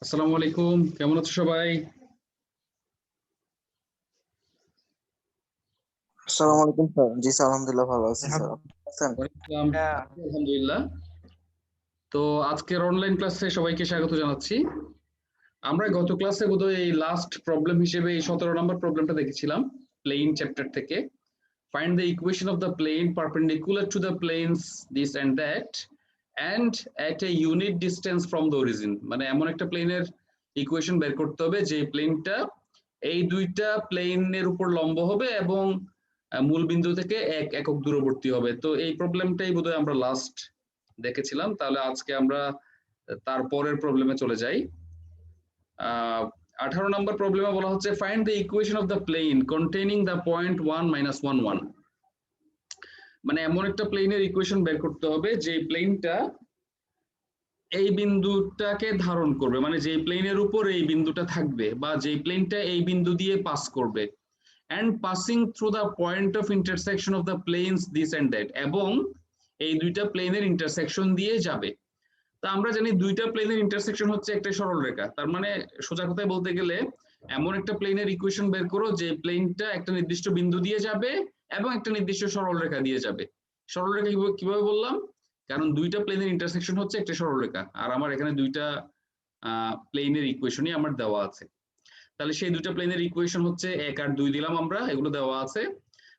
আসসালামু আলাইকুম, কেমন আছো সবাই? আসসালামু আলাইকুম স্যার। জি স্যার, আলহামদুলিল্লাহ ভালো আছি স্যার। আপনি আছেন? ওয়ালাইকুম আসসালাম, আলহামদুলিল্লাহ। তো আজকের অনলাইন ক্লাসে সবাইকে স্বাগত জানাচ্ছি। আমরা গত ক্লাসে বোধহয় এই লাস্ট প্রবলেম হিসেবে এই 17 নম্বর প্রবলেমটা দেখেছিলাম প্লেন চ্যাপ্টার থেকে। Find the equation of the plane perpendicular to the planes this and that and at a unit distance from the origin। মানে এমন একটা প্লেনের ইকুয়েশন বের করতে হবে যে প্লেনটা এই দুইটা প্লেনের উপর লম্ব হবে এবং মূল বিন্দু থেকে এক একক দূরবর্তী হবে। তো এই প্রবলেমটাই বোধহয় আমরা লাস্ট দেখেছিলাম। তাহলে আজকে আমরা তারপরের প্রবলেমে চলে যাই। 18 নম্বর প্রবলেমে বলা হচ্ছে find the equation of the plane containing the point 1 - 1 1। মানে এমন একটা প্লেনের ইকুয়েশন বের করতে হবে যে প্লেনটা এই বিন্দুটাকে ধারণ করবে, মানে যে প্লেনের উপর এই বিন্দুটা থাকবে বা যে প্লেনটা এই বিন্দু দিয়ে পাস করবে and passing through the point of intersection of the planes this and that, এবং এই দুইটা প্লেনের ইন্টারসেকশন দিয়ে যাবে। তা আমরা জানি দুইটা প্লেনের ইন্টারসেকশন হচ্ছে একটা সরলরেখা। তার মানে সোজা কথায় বলতে গেলে এমন একটা প্লেনের ইকুয়েশন বের করো যে প্লেনটা একটা নির্দিষ্ট বিন্দু দিয়ে যাবে এবং একটা নির্দিষ্ট সরলরেখা দিয়ে যাবে। সরলরেখা কিভাবে বললাম? কারণ দুইটা প্লেনের ইন্টারসেকশন হচ্ছে একটা সরলরেখা, আর আমার এখানে দুইটা প্লেনের ইকুয়েশনই আমার দেওয়া আছে। তাহলে সেই দুইটা প্লেনের ইকুয়েশন হচ্ছে 1 আর 2 দিলাম আমরা, এগুলো দেওয়া আছে।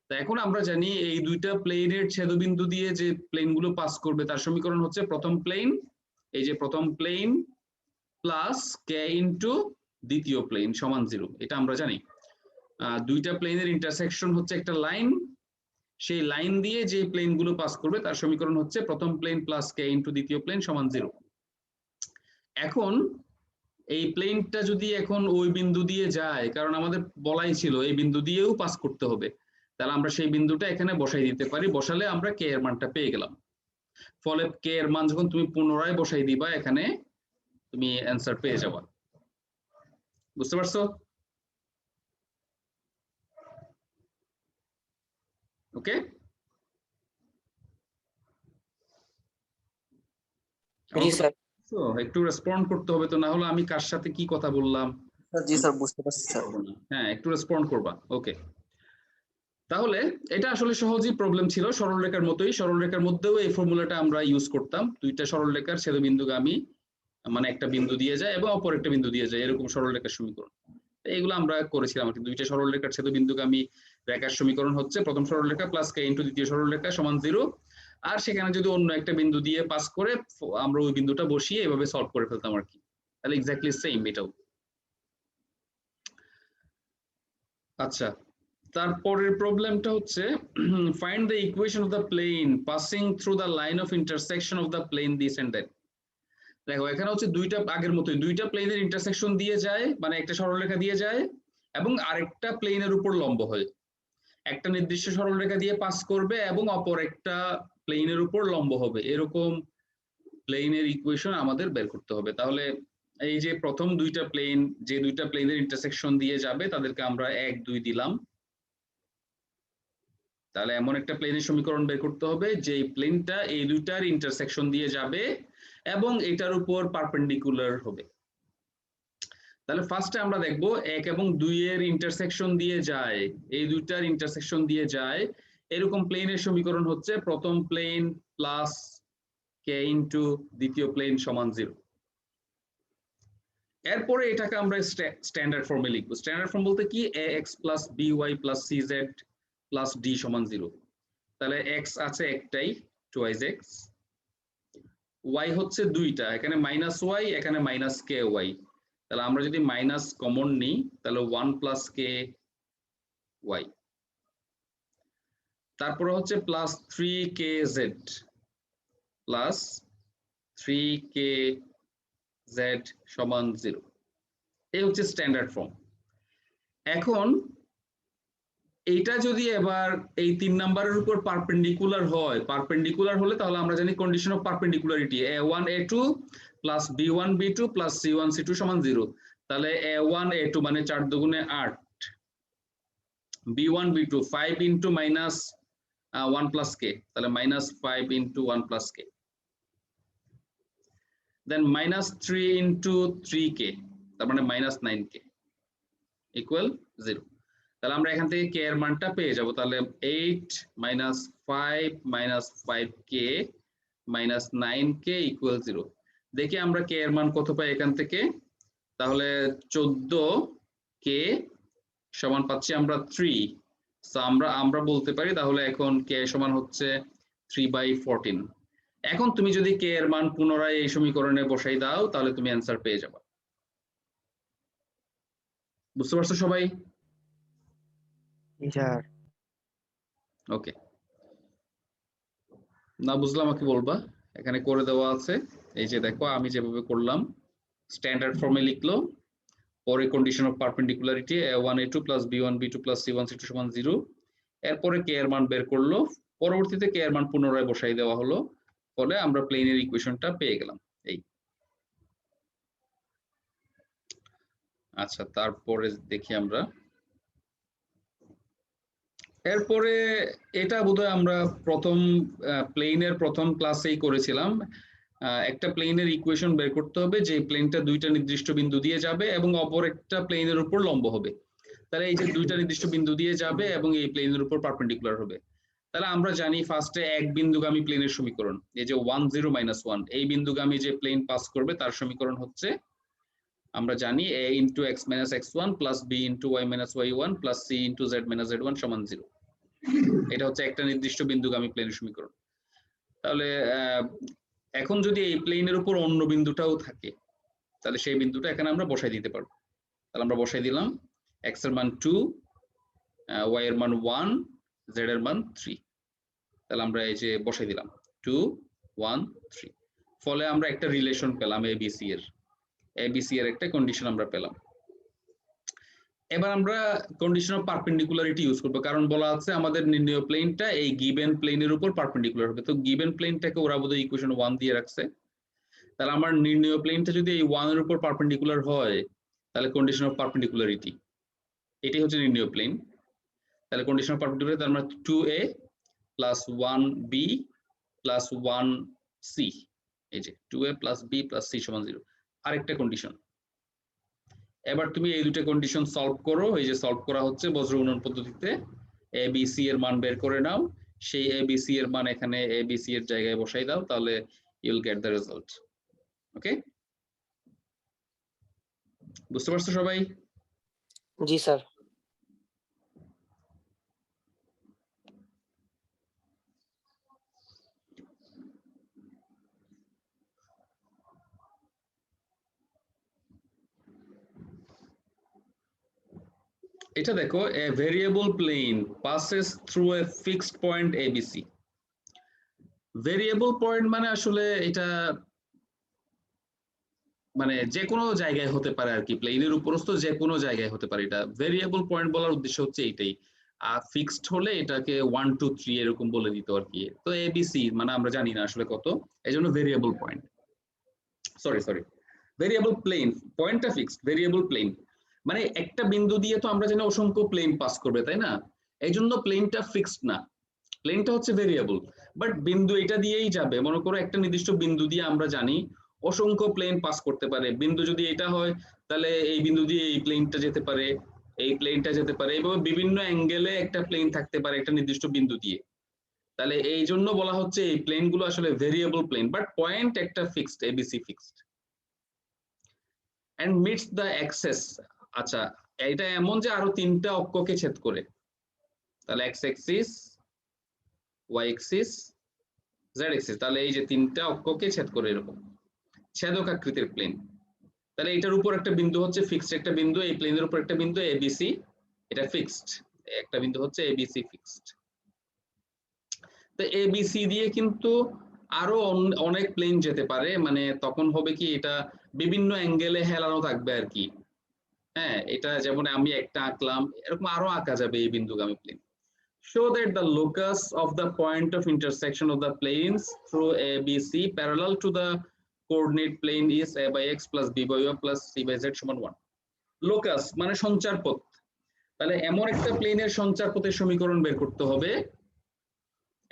তো এখন আমরা জানি এই দুইটা প্লেনের ছেদবিন্দু দিয়ে যে প্লেনগুলো পাস করবে তার সমীকরণ হচ্ছে প্রথম প্লেন, এই যে প্রথম প্লেন প্লাস কে ইন্টু দ্বিতীয় প্লেন সমান 0, এটা আমরা জানি। দুইটা প্লেনের ইন্টারসেকশন হচ্ছে একটা লাইন, সেই লাইন দিয়ে যে প্লেনগুলো পাস করবে তার সমীকরণ হচ্ছে প্রথম প্লেন প্লাস কে ইন্টু দ্বিতীয় প্লেন সমান 0। এখন এই প্লেনটা যদি এখন ওই বিন্দু দিয়ে যায়, কারণ আমাদের বলাই ছিল এই বিন্দু দিয়েও পাস করতে হবে, তাহলে আমরা সেই বিন্দুটা এখানে বসাই দিতে পারি। বসালে আমরা কে এর মানটা পেয়ে গেলাম। ফলে কে এর মান যখন তুমি পুনরায় বসাই দিবা এখানে, তুমি অ্যান্সার পেয়ে যাবা। বুঝতে পারছো? ওকে, জি স্যার। একটু রেসপন্ড করতে হবে তো, না হলে আমি কার সাথে কি কথা বললাম জি স্যার, বুঝতে পারছি স্যার। হ্যাঁ, একটু রেসপন্ড করবা। ওকে, তাহলে এটা আসলে সহজই প্রবলেম ছিল, সরলরেখার মতোই। সরলরেখার মধ্যেও এই ফর্মুলাটা আমরা ইউজ করতাম। দুইটা সরলরেখার ছেদবিন্দুগামী, মানে একটা বিন্দু দিয়ে যায় এবং অপর একটা বিন্দু দিয়ে যায়, এরকম সরলরেখার সমীকরণ এইগুলো আমরা করেছিলাম। দুইটা সরলরেখার ছেদবিন্দুগামী রেখার সমীকরণ হচ্ছে প্রথম সরলরেখা প্লাস কে ইন্টু দ্বিতীয় সরলরেখা সমান 0। আর সেখানে যদি অন্য একটা বিন্দু দিয়ে পাস করে আমরা ওই বিন্দুটা বসিয়ে এভাবে সলভ করে ফেলতাম আর কি। তাহলে এক্স্যাক্টলি সেম এটাও। আচ্ছা, তারপরের প্রবলেমটা হচ্ছে find the equation of the plane passing through the line of intersection of the plane this and that. দেখো এখানে হচ্ছে দুইটা আগের মতোই দুইটা প্লেনের ইন্টারসেকশন দিয়ে যায়, মানে একটা সরলরেখা দিয়ে যায় এবং আরেকটা প্লেনের উপর লম্ব হয়। একটা নির্দিষ্ট সরলরেখা দিয়ে পাস করবে এবং অপর একটা প্লেনের উপর লম্ব হবে, এরকম প্লেনের ইকুয়েশন আমাদের বের করতে হবে। তাহলে এই যে প্রথম দুইটা প্লেন, যে দুইটা প্লেনের ইন্টারসেকশন দিয়ে যাবে তাদেরকে আমরা 1 2 দিলাম। তাহলে এমন একটা প্লেনের সমীকরণ বের করতে হবে যে প্লেনটা এই দুইটার ইন্টারসেকশন দিয়ে যাবে এবং এটার উপর পারপেন্ডিকুলার হবে। তাহলে ফার্স্টে আমরা দেখব 1 এবং 2 এর ইন্টারসেকশন দিয়ে যায়, এই দুইটার ইন্টারসেকশন দিয়ে যায় এরকম প্লেনের সমীকরণ হচ্ছে প্রথম প্লেন প্লাস কে ইন্টু দ্বিতীয় প্লেন সমান 0। এরপরে এটাকে আমরা স্ট্যান্ডার্ড ফর্মে লিখবো। স্ট্যান্ডার্ড ফর্ম বলতে কি, ax plus by plus cz plus d সমান 0। তাহলে x আছে একটাই, 2x, y হচ্ছে দুইটা, এখানে মাইনাস y এখানে মাইনাস কে ওয়াই। তাহলে আমরা যদি মাইনাস কমন নিই তাহলে 1 প্লাস কে ওয়াই, তারপরে হচ্ছে প্লাস 3kz প্লাস 3kz সমান 0। এই হচ্ছে স্ট্যান্ডার্ড ফর্ম। এখন এইটা যদি এবার এই 3 নাম্বারের উপর পারপেন্ডিকুলার হয়, পারপেন্ডিকুলার হলে তাহলে আমরা জানি condition of perpendicularity a1 a2 plus b1 b2 plus c1 c2 সমান 0। তাহলে a1 a2 মানে 4 দুগুণে 8, b1 b2 5 into minus 1 plus কে, তাহলে মাইনাস 5 ইন্টু 1 প্লাস কে। দেন -3 ইন্টু 3k, তার মানে -9k ইকুয়াল 0। তাহলে আমরা এখান থেকে k এর মানটা পেয়ে যাব। তাহলে 8 -5 -5k -9k ইকুয়াল 0। দেখি আমরা k এর মান কত পাই এখান থেকে। তাহলে 14k সমান পাচ্ছি আমরা 3। সো আমরা বলতে পারি তাহলে এখন k সমান হচ্ছে 3/14। এখন তুমি যদি k এর মান পুনরায় এই সমীকরণে বসাই দাও তাহলে তুমি অ্যান্সার পেয়ে যাবে। বুঝতে পারছো সবাই? স্যার ওকে, না বুঝলে আমাকে বলবা, এখানে করে দেওয়া আছে। এই যে দেখো আমি যেভাবে করলাম, স্ট্যান্ডার্ড ফর্মে লিখলো, পরে condition of perpendicularity a1 a2 plus b1 b2 plus c1 c2 সমান 0, এরপরে k এর মান বের করলো, পরবর্তীতে k এর মান পুনরায় বসাই দেওয়া হলো, ফলে আমরা প্লেনের ইকুয়েশনটা পেয়ে গেলাম। এই আচ্ছা, তারপরে দেখি আমরা, এরপরে এটা বোধহয় আমরা প্রথম প্লেনের প্রথম ক্লাসেই করেছিলাম। একটা প্লেনের ইকুয়েশন বের করতে হবে যে প্লেনটা দুইটা নির্দিষ্ট বিন্দু দিয়ে যাবে এবং অপর একটা প্লেনের উপর লম্ব হবে। তাহলে এই যে দুইটা নির্দিষ্ট বিন্দু দিয়ে যাবে এবং এই প্লেনের উপর পারপেন্ডিকুলার হবে। তাহলে আমরা জানি ফার্স্টে এক বিন্দুগামী প্লেনের সমীকরণ, এই যে 1 0 - 1, এই বিন্দুগামী যে প্লেন পাস করবে তার সমীকরণ হচ্ছে, আমরা জানি a into x minus x1 plus b into y minus y1 plus c into z minus z1 সমান 0। এটা হচ্ছে একটা নির্দিষ্ট বিন্দুগামী প্লেনের সমীকরণ। তাহলে এখন যদি এই প্লেনের উপর অন্য বিন্দুটাও থাকে তাহলে সেই বিন্দুটা এখানে আমরা বসাই দিতে পারবো। তাহলে আমরা বসাই দিলাম x এর মান 2, y এর মান 1, z এর মান 3। তাহলে আমরা এই যে বসাই দিলাম 2 1 3, ফলে আমরা একটা রিলেশন পেলাম ABC এর একটা কন্ডিশন আমরা পেলাম। এবার আমরা কন্ডিশন অফ পারপেন্ডিকুলারিটি ইউজ করব, কারণ বলা আছে আমাদের নির্ণয় প্লেনটা এই গিভেন প্লেনের উপর পারপেন্ডিকুলার হবে। তো গিভেন প্লেনটাকে ওরা বোধহয় ইকুয়েশন 1 দিয়ে রাখছে। তাহলে আমার নির্ণয় প্লেনটা যদি এই 1 এর উপর পারপেন্ডিকুলার হয় তাহলে কন্ডিশন অফ পারপেন্ডিকুলারিটি, এটাই হচ্ছে নির্ণয় প্লেন। তাহলে কন্ডিশন অফ পারপেন্ডিকুলারিটি তার মানে 2a plus 1b plus 1c, এই যে 2a plus b plus c সমান 0, আরেকটা কন্ডিশন। এবার তুমি এই দুটো কন্ডিশন সলভ করো। এই যে সলভ করা হচ্ছে বজ্র গুণন পদ্ধতিতে, এ বি সি এর মান বের করে নাও, সেই এ বি সি এর মান এখানে এ বি সি এর জায়গায় বসাই দাও, তাহলে you will get the result. Okay, বুঝতে পারছো সবাই? জি স্যার। এটা দেখো, a variable plane passes through a fixed point ABC. Variable point মানে আসলে এটা মানে যে কোনো জায়গায় হতে পারে আর কি, প্লেনের উপরস্থ যে কোনো জায়গায় হতে পারে। এটা ভেরিয়েবল পয়েন্ট বলার উদ্দেশ্য হচ্ছে এইটাই। আর ফিক্সড হলে এটাকে 1 2 3 এরকম বলে দিত আর কি। তো ABC মানে আমরা জানি না আসলে কত, এই জন্য variable point, sorry variable plane, পয়েন্টটা ফিক্সড, ভেরিয়েবল প্লেন মানে একটা বিন্দু দিয়ে তো আমরা জানি অসংখ্য প্লেন পাস করবে, তাই না? এই জন্য প্লেনটা ফিক্সড না, প্লেনটা হচ্ছে ভেরিয়েবল। বাট বিন্দু এটা দিয়েই যাবে, মনে করো একটা নির্দিষ্ট বিন্দু দিয়ে আমরা জানি অসংখ্য প্লেন পাস করতে পারে। বিন্দু যদি এটা হয় তাহলে এই বিন্দু দিয়ে এই প্লেনটা যেতে পারে, এই প্লেনটা যেতে পারে, এইভাবে বিভিন্ন অ্যাঙ্গেলে একটা প্লেন থাকতে পারে একটা নির্দিষ্ট বিন্দু দিয়ে। তাহলে এই জন্য বলা হচ্ছে এই প্লেনগুলো আসলে ভেরিয়েবল প্লেন, বাট পয়েন্ট একটা fixed, ABC fixed. And meets the axes, আচ্ছা এটা এমন যে আরো তিনটা অক্ষকে ছেদ করে, তাহলে x axis, y axis, z axis, তাহলে এই যে তিনটা অক্ষকে ছেদ করে এরকম ছেদক আকৃতির প্লেন। তাহলে এটার উপর একটা বিন্দু হচ্ছে ফিক্সড, একটা বিন্দু এই প্লেনের উপর একটা বিন্দু এবিসি, এটা ফিক্সড, একটা বিন্দু হচ্ছে এবিসি ফিক্সড। তো এবিসি দিয়ে কিন্তু আরো অনেক প্লেন যেতে পারে, মানে তখন হবে কি এটা বিভিন্ন অ্যাঙ্গেলে হেলানো থাকবে আর কি। হ্যাঁ, এটা যেমন আমি একটা আঁকলাম, এরকম আরো আঁকা যাবে এই বিন্দুগামী plane. Show that the locus of the point of intersection of the planes through ABC parallel to the coordinate plane is a by x plus b by y plus c by z সমান 1. Locus মানে সঞ্চারপথ, তাহলে এমন একটা প্লেনের সঞ্চারপথের সমীকরণ বের করতে হবে,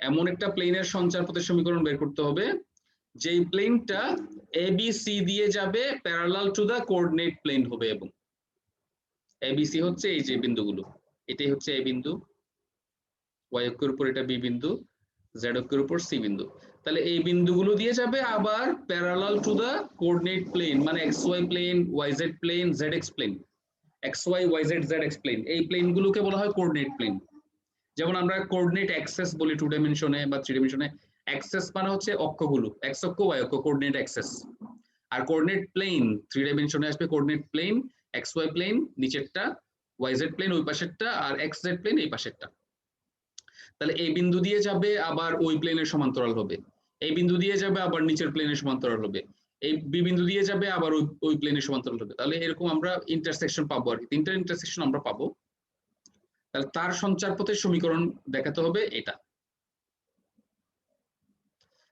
এমন একটা প্লেনের সঞ্চারপথের সমীকরণ বের করতে হবে যেই প্লেনটা ABC দিয়ে যাবে parallel to the coordinate plane হবে, এবং ABC হচ্ছে এই যে বিন্দুগুলো, এটাই হচ্ছে A বিন্দু, y অক্ষের উপর এটা B বিন্দু, z অক্ষের উপর C বিন্দু। তাহলে এই বিন্দুগুলো দিয়ে যাবে আবার parallel to the coordinate plane, মানে xy plane, yz plane, zx plane, xy yz zx plane, এই প্লেনগুলোকে বলা হয় কোঅর্ডিনেট প্লেন। যেমন আমরা কোঅর্ডিনেট অ্যাক্সেস বলি 2 ডাইমেনশনে বা 3 ডাইমেনশনে। অ্যাক্সেস মানে হচ্ছে অক্ষগুলো, x অক্ষ y অক্ষ, কোঅর্ডিনেট অ্যাক্সেস। আর কোঅর্ডিনেট প্লেন 3 ডাইমেনশনে আসবে কোঅর্ডিনেট প্লেন, xy প্লেন নিচেরটা, yz প্লেন ওই পাশেরটা, আর xz প্লেন এই পাশেরটা। তাহলে এই বিন্দু দিয়ে যাবে আবার ওই প্লেনের সমান্তরাল হবে, এই বিন্দু দিয়ে যাবে আবার নিচের প্লেনের সমান্তরাল হবে, এই বি বিন্দু দিয়ে যাবে আবার ওই প্লেনের সমান্তরাল হবে। তাহলে এরকম আমরা ইন্টারসেকশন পাবো আর কি, তিনটা ইন্টারসেকশন আমরা পাবো। তাহলে তার সঞ্চারপথের সমীকরণ দেখাতে হবে এটা।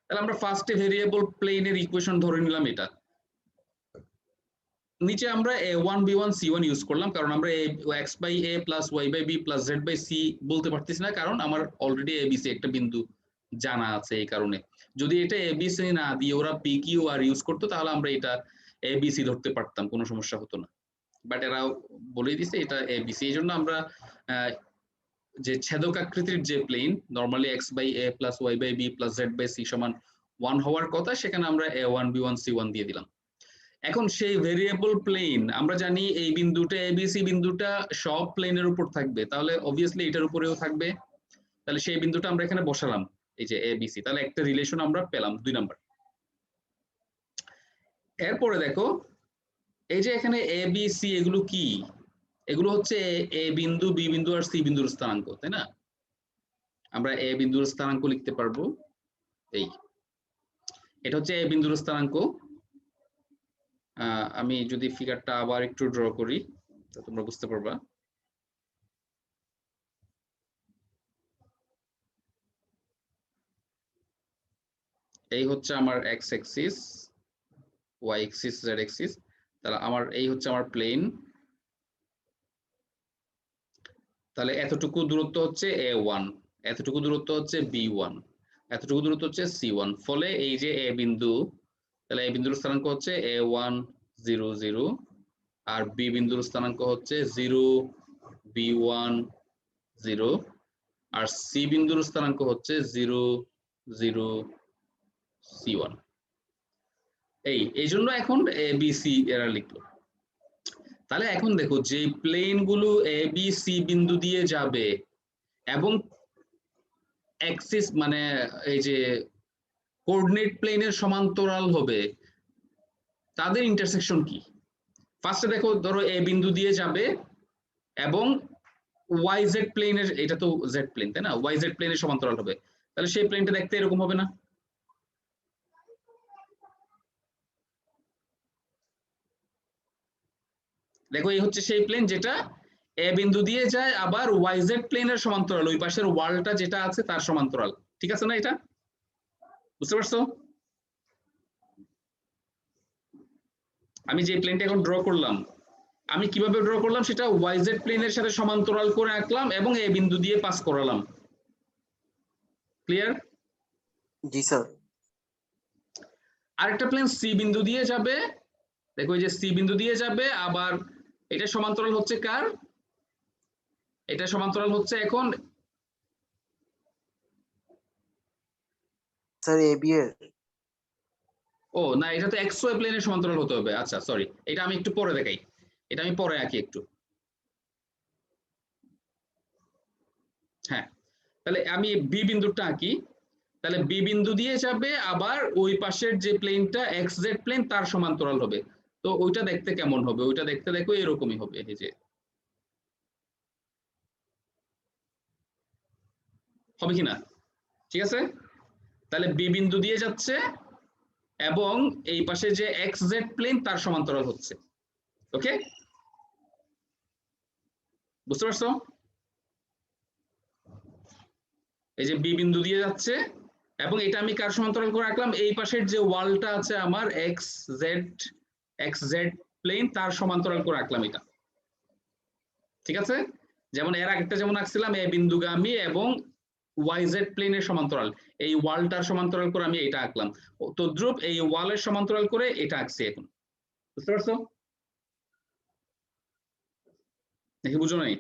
তাহলে আমরা ফার্স্টে ভেরিয়েবল প্লেনের ইকুয়েশন ধরে নিলাম এটা। নিচে আমরা a1 b1 c1 ইউজ করলাম, কারণ আমরা x by a plus y by b plus z by c বলতে পারতেছি না, কারণ আমার অলরেডি abc একটা বিন্দু জানা আছে। এই কারণে যদি এটা abc না দিয়ে ওরা p q r ইউজ করতো তাহলে আমরা এটা abc ধরতে পারতাম, কোনো সমস্যা হতো না। বাট এরা বলে দিছে এটা abc, এই জন্য আমরা যে ছেদক আকৃতির যে plane normally x by a plus y by b plus z by c সমান 1 হওয়ার কথা, সেখানে আমরা a1 b1 c1 দিয়ে দিলাম। এখন সেই ভেরিয়েবল প্লেন আমরা জানি এই বিন্দুটা ABC বিন্দুটা সব প্লেনের উপর থাকবে, তাহলে অবভিয়াসলি এটার উপরেও থাকবে। তাহলে সেই বিন্দুটা আমরা এখানে বসালাম, এই যে ABC, তাহলে একটা রিলেশন আমরা পেলাম 2 নাম্বার। এরপরে দেখো এই যে এখানে ABC এগুলো কি, এগুলো হচ্ছে A বিন্দু, B বিন্দু আর C বিন্দুর স্থানাঙ্ক, তাই না? আমরা A বিন্দুর স্থানাঙ্ক লিখতে পারবো, এই এটা হচ্ছে A বিন্দুর স্থানাঙ্ক। আমি যদি ফিগারটা আবার একটু ড্র করি তো তোমরা বুঝতে পারবা। এই হচ্ছে আমার x Axis, y Axis, z Axis. তাহলে আমার এই হচ্ছে আমার প্লেন। তাহলে এতটুকু দূরত্ব হচ্ছে a1, এতটুকু দূরত্ব হচ্ছে b1, এতটুকু দূরত্ব হচ্ছে c1। ফলে এই যে a বিন্দু, তাহলে a বিন্দুর স্থানাঙ্ক হচ্ছে a1 0 0, আর b বিন্দুর স্থানাঙ্ক হচ্ছে 0 b1 0, আর c বিন্দুর স্থানাঙ্ক হচ্ছে 0 0 c1। এই জন্য এখন abc এরা লিখলো। তাহলে এখন দেখো যে প্লেন গুলো abc বিন্দু দিয়ে যাবে এবং অ্যাক্সিস মানে এই যে কোঅর্ডিনেট প্লেনের সমান্তরাল হবে, তাদের ইন্টারসেকশন কি? ফার্স্টে দেখো, ধরো a বিন্দু দিয়ে যাবে এবং yz প্লেনের, এটা তো z প্লেন তাই না, yz প্লেনের সমান্তরাল হবে, তাহলে সেই প্লেনটা দেখতে এরকম হবে না? দেখো এই হচ্ছে সেই প্লেন যেটা a বিন্দু দিয়ে যায় আবার yz প্লেনের সমান্তরাল, ওই পাশের ওয়ালটা যেটা আছে তার সমান্তরাল। ঠিক আছে না? এটা বুঝতে পারছো? আমি যে প্লেনটা এখন ড্র করলাম, আমি কিভাবে ড্র করলাম সেটা yz প্লেনের সাথে সমান্তরাল করে আঁকলাম এবং a বিন্দু দিয়ে পাস করালাম। ক্লিয়ার? জি স্যার। আরেকটা প্লেন c বিন্দু দিয়ে যাবে, দেখো এই যে c বিন্দু দিয়ে যাবে, আবার এটা সমান্তরাল হচ্ছে কার? এটা সমান্তরাল হচ্ছে এখন স্যার এবি এর। ও না, এটা তো xy প্লেনের সমান্তরাল হতে হবে। আচ্ছা সরি, এটা আমি একটু পরে দেখাই, এটা আমি পরে আঁকি একটু। হ্যাঁ, তাহলে আমি বি বিন্দুটা আঁকি। তাহলে বি বিন্দু দিয়ে যাবে আবার ওই পাশের যে প্লেনটা xz প্লেন তার সমান্তরাল হবে। তো ওইটা দেখতে কেমন হবে? ওইটা দেখতে দেখো এরকমই হবে, এই যে হবে কিনা? ঠিক আছে, তাহলে বি বিন্দু দিয়ে যাচ্ছে এবং এই পাশে যে xz প্লেন তার সমান্তরাল হচ্ছে। ওকে, বুঝতে পারছো? এই যে বি বিন্দু দিয়ে যাচ্ছে এবং এটা আমি কার সমান্তরাল করে রাখলাম? এই পাশের যে ওয়ালটা আছে আমার xz প্লেন তার সমান্তরাল করে রাখলাম এটা। ঠিক আছে, যেমন এর আগেরটা যেমন আঁকছিলাম এ বিন্দুগামী এবং YZ প্লেনের সমান্তরাল, এই ওয়ালটার সমান্তরাল করে আমি এটা আঁকলাম, তদ্রুপ এই ওয়ালের সমান্তরাল করে এটা আঁকছি এখন। বুঝতে পারছো নাকি বুঝো নাই?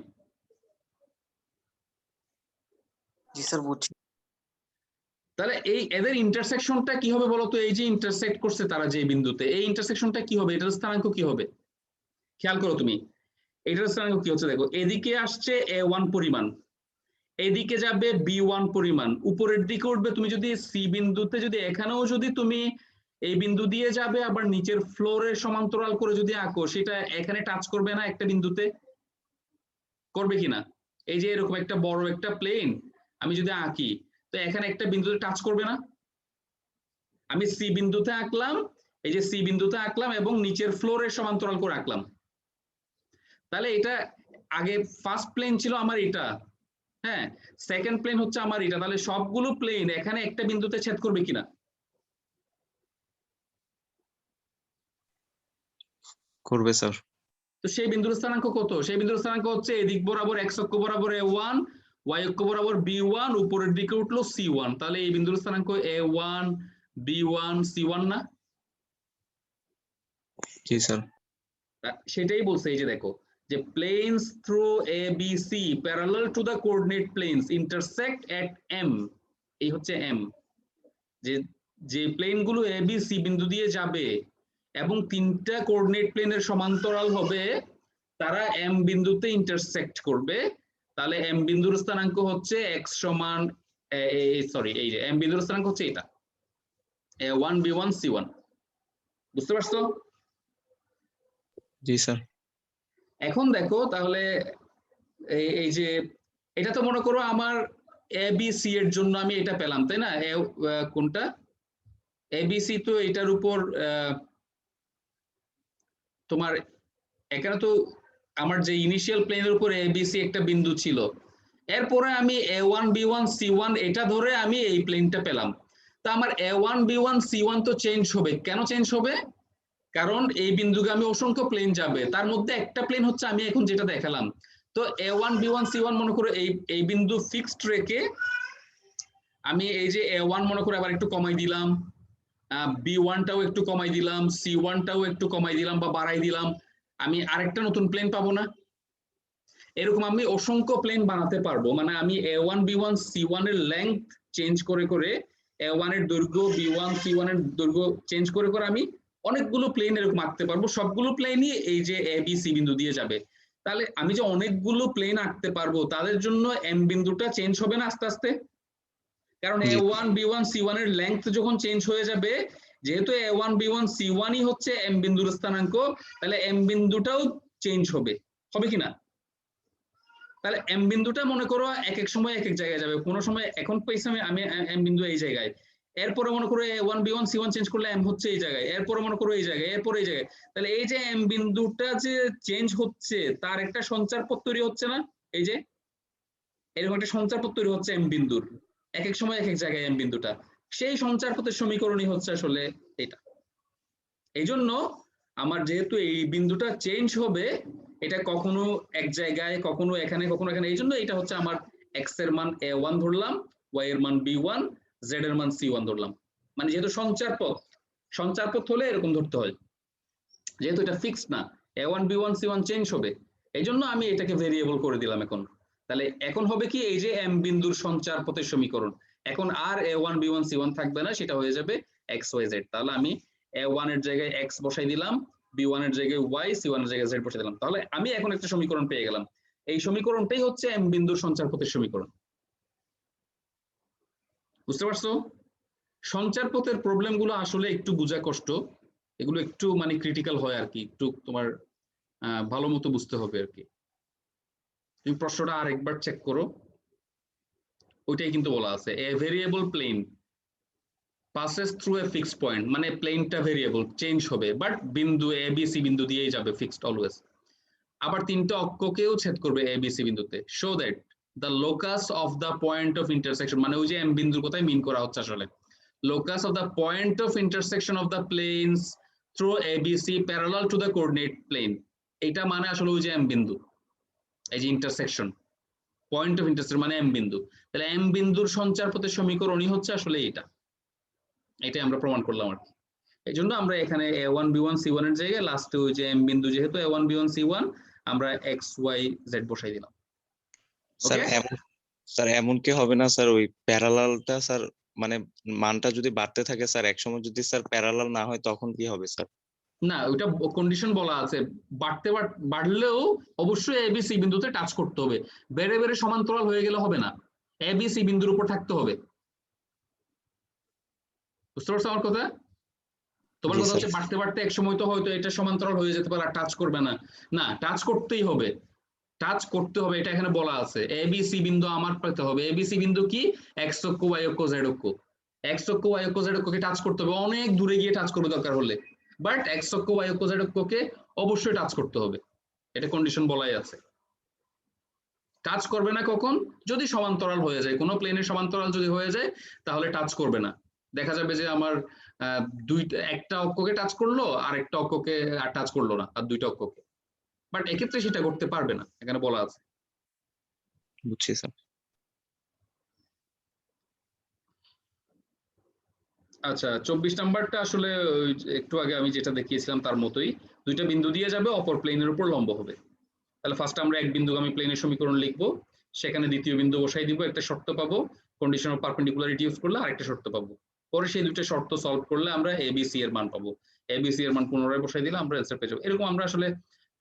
জি স্যার বুঝছি। তাহলে এই এদের ইন্টারসেকশনটা কি হবে বলতো? এই যে ইন্টারসেক্ট করছে তারা যে বিন্দুতে, এই ইন্টারসেকশনটা কি হবে? এটার স্থানাঙ্ক কি হবে? খেয়াল করো তুমি, এটার স্থানাঙ্ক কি হচ্ছে দেখো, এদিকে আসছে A1 পরিমাণ, এদিকে যাবে B1 পরিমাণ, উপরের দিকে উঠবে। তুমি যদি সি বিন্দুতে যদি এখানেও যদি তুমি এই বিন্দু দিয়ে যাবে আবার নিচের ফ্লোরের সমান্তরাল করে যদি আঁকো, সেটা এখানে টাচ করবে না একটা বিন্দুতে? করবে কিনা? এই যে এরকম একটা বড় একটা প্লেন আমি যদি আঁকি, তো এখানে একটা বিন্দুতে টাচ করবে না? আমি সি বিন্দুতে আঁকলাম, এই যে সি বিন্দুতে আঁকলাম এবং নিচের ফ্লোরের সমান্তরাল করে আঁকলাম। তাহলে এটা আগে ফার্স্ট প্লেন ছিল আমার এটা, হ্যাঁ, সেকেন্ড প্লেন হচ্ছে আমার এটা। তাহলে সবগুলো প্লেন এখানে একটা বিন্দুতে ছেদ করবে কিনা? করবে স্যার। তো সেই বিন্দুর স্থানাঙ্ক কত? সেই বিন্দুর স্থানাঙ্ক হচ্ছে এদিক বরাবর x অক্ষ বরাবর A1, y অক্ষ বরাবর B1, উপরের দিকে উঠলো C1। তাহলে এই বিন্দুর স্থানাঙ্ক A1 B1 C1 না? জি স্যার। সেটাই বলছে, এই যে দেখো, যে planes through ABC parallel to the coordinate planes intersect at M, এই হচ্ছে M, যে যে প্লেন গুলো ABC বিন্দু দিয়ে যাবে এবং তিনটা কোঅর্ডিনেট প্লেনের সমান্তরাল হবে, তারা M বিন্দুতে ইন্টারসেক্ট করবে। তাহলে M বিন্দুর স্থানাঙ্ক হচ্ছে x সমান, সরি, এই যে M বিন্দুর স্থানাঙ্ক হচ্ছে এটা A1 B1 C1। বুঝতে পারছো? জি স্যার। এখন দেখো তাহলে এই যে এটা তো মনে করো আমার ABC এর জন্য আমি এটা পেলাম, তাই না? কোনটা ABC, তো এটার উপর তোমার এখানে তো আমার যে ইনিশিয়াল প্লেনের উপর ABC একটা বিন্দু ছিল, এরপরে আমি A1 B1 C1 এটা ধরে আমি এই প্লেনটা পেলাম। তা আমার A1 B1 C1 তো চেঞ্জ হবে। কেন চেঞ্জ হবে? কারণ এই বিন্দুগামী অসংখ্য প্লেন যাবে, তার মধ্যে একটা প্লেন হচ্ছে আমি এখন যেটা দেখালাম। তো A1 B1 C1 মনে করো এই বিন্দু ফিক্সড রেখে আমি এই যে A1 মনে করো আবার একটু কমাই দিলাম, B1 টাও একটু কমাই দিলাম, C1 টাও একটু কমাই দিলাম বা বাড়াই দিলাম, আমি আরেকটা নতুন প্লেন পাবো না? এরকম আমি অসংখ্য প্লেন বানাতে পারবো। মানে আমি A1 B1 C1 এর লেংথ চেঞ্জ করে করে, A1 এর দৈর্ঘ্য B1 C1 এর দৈর্ঘ্য চেঞ্জ করে করে আমি অনেকগুলো প্লেন এরকম আঁকতে পারবো। সবগুলো প্লেনই এই যে ABC বিন্দু দিয়ে যাবে। তাহলে আমি যে অনেকগুলো প্লেন আঁকতে পারবো, তাদের জন্য M বিন্দুটা চেঞ্জ হবে না আস্তে আস্তে? কারণ A1 B1 C1 এর লেংথ যখন চেঞ্জ হয়ে যাবে, যেহেতু A1 B1 C1ই হচ্ছে M বিন্দুর স্থানাঙ্ক, তাহলে M বিন্দুটাও চেঞ্জ হবে, হবে কিনা? তাহলে M বিন্দুটা মনে করো এক এক সময় এক এক জায়গায় যাবে। কোনো সময় এখন পাইছি আমি M বিন্দু এই জায়গায়, এরপরে মনে করো A1 B1 C1 চেঞ্জ করলে M হচ্ছে এই জায়গায়, এরপরে মনে করো এই জায়গায়, এরপরে এই জায়গায়। তাহলে এই যে M বিন্দুটা যে চেঞ্জ হচ্ছে, তার একটা সঞ্চারপথ তৈরি হচ্ছে না? এই যে এরকম একটা সঞ্চারপথ তৈরি হচ্ছে M বিন্দুর, এক এক সময় এক এক জায়গায় M বিন্দুটা। সেই সঞ্চারপথের সমীকরণই হচ্ছে আসলে এটা। এই জন্য আমার যেহেতু এই বিন্দুটা চেঞ্জ হবে, এটা কখনো এক জায়গায়, কখনো এখানে, কখনো এখানে, এই জন্য এটা হচ্ছে আমার x এর মান A1 ধরলাম, y এর মান B1, z এর মান C1 ধরলাম। মানে যেহেতু সঞ্চারপথ হলে এরকম ধরতে হয়, যেহেতু এটা ফিক্সড না, A1 B1 C1 চেঞ্জ হবে, এই জন্য আমি এটাকে ভেরিয়েবল করে দিলাম এখন। তাহলে এখন হবে কি, এই যে M বিন্দুর সঞ্চারপথের সমীকরণ, এখন আর A1 B1 C1 থাকবে না, সেটা হয়ে যাবে x y z। তাহলে আমি A1 এর জায়গায় x বসাই দিলাম, B1 এর জায়গায় y, C1 এর জায়গায় z বসাই দিলাম। তাহলে আমি এখন একটা সমীকরণ পেয়ে গেলাম। এই সমীকরণটাই হচ্ছে M বিন্দুর সঞ্চারপথের সমীকরণ। বুঝতে পারছো? সঞ্চারপথের প্রবলেমগুলো আসলে একটু বোঝা কষ্ট, এগুলো একটু মানে ক্রিটিক্যাল হয় আর কি, একটু তোমার ভালো মতো বুঝতে হবে আর কি। তুমি প্রশ্নটা আরেকবার চেক করো, ওইটাই কিন্তু বলা আছে, a variable plane passes through a fixed point, মানে প্লেনটা ভেরিয়েবল চেঞ্জ হবে, বাট বিন্দু ABC বিন্দু দিয়েই যাবে, ফিক্সড অলওয়েজ। আবার তিনটা অক্ষকেও ছেদ করবে ABC বিন্দুতে। Show that the locus of the point of intersection, মানে ওই যে M বিন্দুর কথাই মিন করা হচ্ছে আসলে, locus of the point of intersection of the planes through ABC parallel to the coordinate plane, এটা মানে আসলে ওই যে M বিন্দু, এই যে ইন্টারসেকশন, পয়েন্ট অফ ইন্টারসেকশন মানে এম বিন্দু, তাহলে এম বিন্দুর সঞ্চার পথের সমীকরণই হচ্ছে আসলে এটাই আমরা প্রমাণ করলাম আর কি। এই জন্য আমরা এখানে a1 b1 c1 এর জায়গায় লাস্টে ওই যে এম বিন্দু যেহেতু a1 b1 c1 আমরা x y z বসাই দিলাম। স্যার এমন কি হবে না স্যার ওই প্যারালালটা স্যার মানে মানটা যদি বাড়তে থাকে স্যার একসময় যদি স্যার প্যারালাল না হয় তখন কি হবে স্যার? না, ওইটা কন্ডিশন বলা আছে, বাড়লেও অবশ্যই এ বি সি বিন্দুতে টাচ করতে হবে, বেড়ে বেড়ে সমান্তরাল হয়ে গেলে হবে না, এ বি সি বিন্দুর উপর থাকতে হবে। বুঝতে পারছো আমার কথা? তোমার কথা হচ্ছে বাড়তে বাড়তে এক সময় তো হয়তো এটা সমান্তরাল হয়ে যেতে পারে আর টাচ করবে না, না টাচ করতেই হবে, টাচ করতে হবে, এটা এখানে বলা আছে। এ বি সি বিন্দু আমার পেতে হবে, এ বি সি বিন্দু কি এক্স অক্ষ ওয়াই অক্ষ জেড অক্ষ, এক্স অক্ষ ওয়াই অক্ষ জেড অক্ষকে টাচ করতে হবে, অনেক দূরে গিয়ে টাচ করবে দরকার হলে, বাট এক্স অক্ষ ওয়াই অক্ষ জেড অক্ষকে অবশ্যই টাচ করতে হবে, এটা কন্ডিশন বলাই আছে। টাচ করবে না কখন? যদি সমান্তরাল হয়ে যায়, কোনো প্লেনের সমান্তরাল যদি হয়ে যায় তাহলে টাচ করবে না। দেখা যাবে যে আমার একটা অক্ষকে টাচ করলো আর একটা অক্ষকে আর টাচ করলো না, আর দুইটা অক্ষকে, বাট এক্ষেত্রে সেটা করতে পারবে না, এখানে বলা আছে। বুঝছি স্যার। আচ্ছা 24 নাম্বারটা আসলে একটু আগে আমি যেটা দেখিয়েছিলাম তার মতোই, দুইটা বিন্দু দিয়ে যাবে, অপর প্লেনের উপর লম্ব হবে। তাহলে ফার্স্ট আমরা এক বিন্দুগামী প্লেনের সমীকরণ লিখবো, সেখানে দ্বিতীয় বিন্দু বসাই দিব, একটা শর্ত পাবো, কন্ডিশন অফ পারপেন্ডিকুলারিটি ইউজ করলে আরেকটা শর্ত পাবো, পরে সেই দুটো শর্ত সলভ করলে আমরা এবিসি এর মান পাবো, এবিসি এর মান পুনরায় বসাই দিলে আমরা অ্যান্সার পেয়ে যাবো। এরকম আমরা আসলে